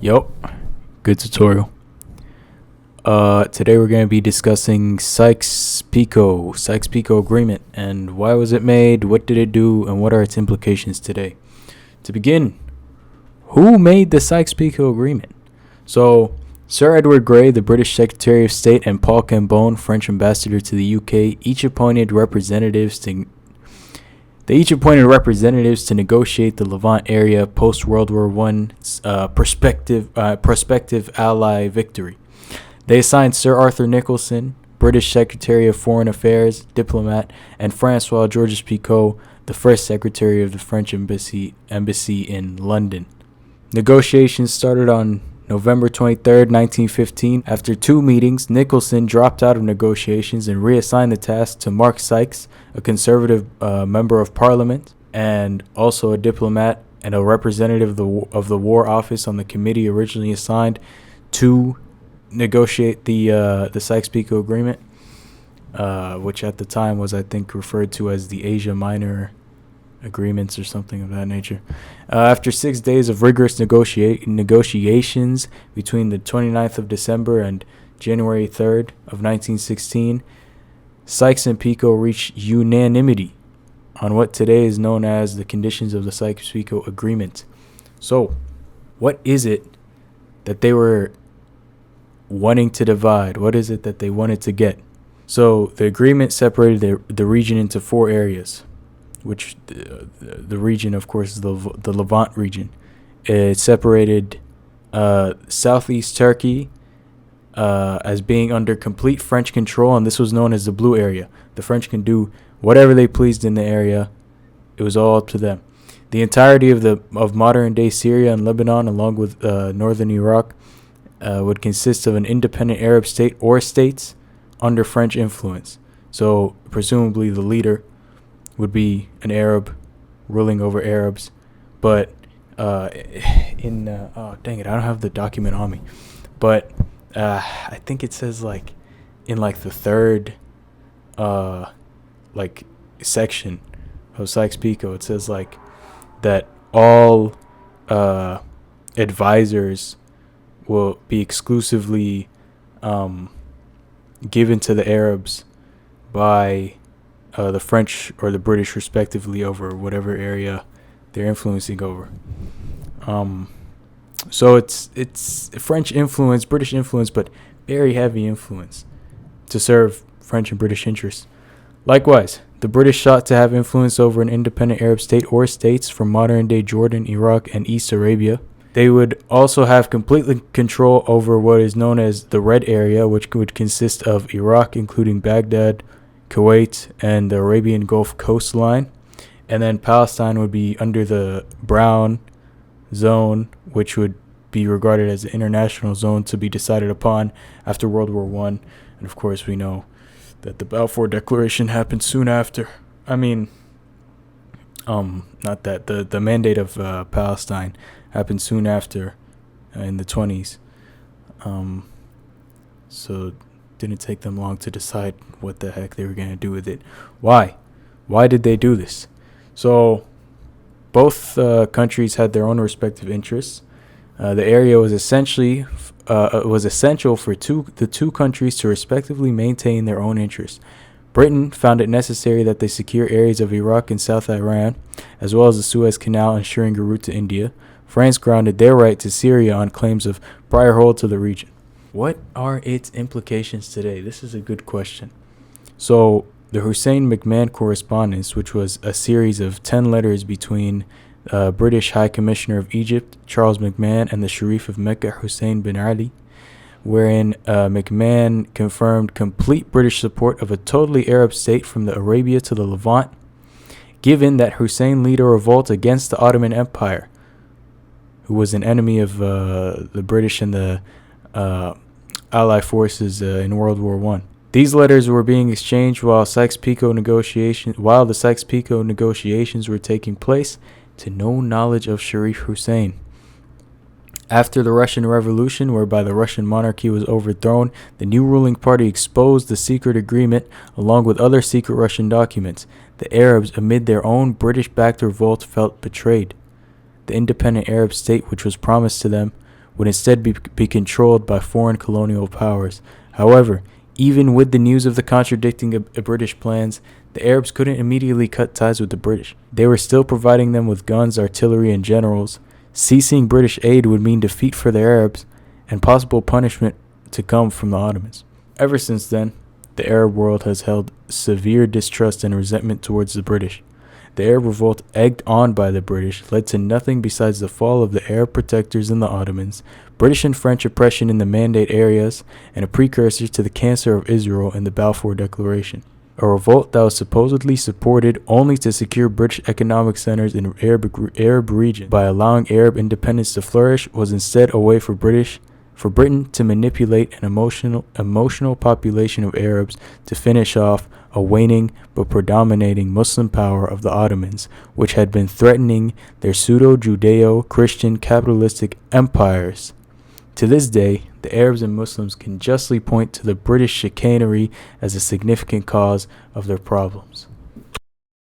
Yup, good tutorial. Today we're going to be discussing Sykes-Picot Agreement, and why was it made, what did it do, and what are its implications today. To begin, who made the Sykes-Picot Agreement? So, Sir Edward Grey, the British Secretary of State, and Paul Cambon, French ambassador to the UK, each appointed representatives to negotiate the Levant area post-World War I's prospective Ally victory. They assigned Sir Arthur Nicholson, British Secretary of Foreign Affairs, diplomat, and Francois Georges Picot, the first Secretary of the French Embassy in London. Negotiations started on November 23, 1915. After two meetings, Nicholson dropped out of negotiations and reassigned the task to Mark Sykes, a conservative member of Parliament and also a diplomat and a representative of the War Office on the committee originally assigned to negotiate the Sykes-Picot Agreement, which at the time was, I think, referred to as the Asia Minor Agreements or something of that nature. After 6 days of rigorous negotiations between the 29th of December and January 3rd of 1916, Sykes and Picot reached unanimity on what today is known as the conditions of the Sykes-Picot Agreement. So, what is it that they were wanting to divide? What is it that they wanted to get? So, the agreement separated the region into four areas, which the region, of course, is the Levant region. It separated southeast Turkey as being under complete French control, and this was known as the Blue Area. The French can do whatever they pleased in the area. It was all up to them. The entirety of modern-day Syria and Lebanon, along with northern Iraq, would consist of an independent Arab state or states under French influence. So, presumably, the leader would be an Arab ruling over Arabs. But oh, dang it, I don't have the document on me. But I think it says, in the third section of Sykes-Picot, it says that all advisors will be exclusively given to the Arabs by the French or the British, respectively, over whatever area they're influencing over. So it's French influence, British influence, but very heavy influence to serve French and British interests. Likewise, the British sought to have influence over an independent Arab state or states from modern-day Jordan, Iraq, and East Arabia. They would also have complete control over what is known as the Red Area, which would consist of Iraq, including Baghdad, Kuwait, and the Arabian Gulf coastline. And then Palestine would be under the Brown Zone, which would be regarded as an international zone to be decided upon after World War I. And of course, we know that the Balfour Declaration happened soon after. The mandate of Palestine happened soon after, in the 20s. So it didn't take them long to decide what the heck they were going to do with it. Why did they do this? So both countries had their own respective interests. The area was essential for the two countries to respectively maintain their own interests. Britain found it necessary that they secure areas of Iraq and South Iran, as well as the Suez Canal, ensuring a route to India. France grounded their right to Syria on claims of prior hold to the region. What are its implications today? This is a good question. So, the Hussein-McMahon Correspondence, which was a series of 10 letters between British High Commissioner of Egypt, Charles McMahon, and the Sharif of Mecca, Hussein bin Ali, wherein McMahon confirmed complete British support of a totally Arab state from the Arabia to the Levant, given that Hussein led a revolt against the Ottoman Empire, who was an enemy of the British and the Allied forces in World War I. These letters were being exchanged while the Sykes-Picot negotiations were taking place, to no knowledge of Sharif Hussein. After the Russian Revolution, whereby the Russian monarchy was overthrown, the new ruling party exposed the secret agreement along with other secret Russian documents. The Arabs, amid their own British-backed revolt, felt betrayed. The independent Arab state which was promised to them would instead be controlled by foreign colonial powers. However, even with the news of the contradicting British plans, the Arabs couldn't immediately cut ties with the British. They were still providing them with guns, artillery, and generals. Ceasing British aid would mean defeat for the Arabs and possible punishment to come from the Ottomans. Ever since then, the Arab world has held severe distrust and resentment towards the British. The Arab revolt, egged on by the British, led to nothing besides the fall of the Arab protectors and the Ottomans, British and French oppression in the Mandate areas, and a precursor to the cancer of Israel in the Balfour Declaration. A revolt that was supposedly supported only to secure British economic centers in Arab region by allowing Arab independence to flourish was instead a way for Britain to manipulate an emotional population of Arabs to finish off a waning but predominating Muslim power of the Ottomans, which had been threatening their pseudo-Judeo-Christian capitalistic empires. To this day, the Arabs and Muslims can justly point to the British chicanery as a significant cause of their problems.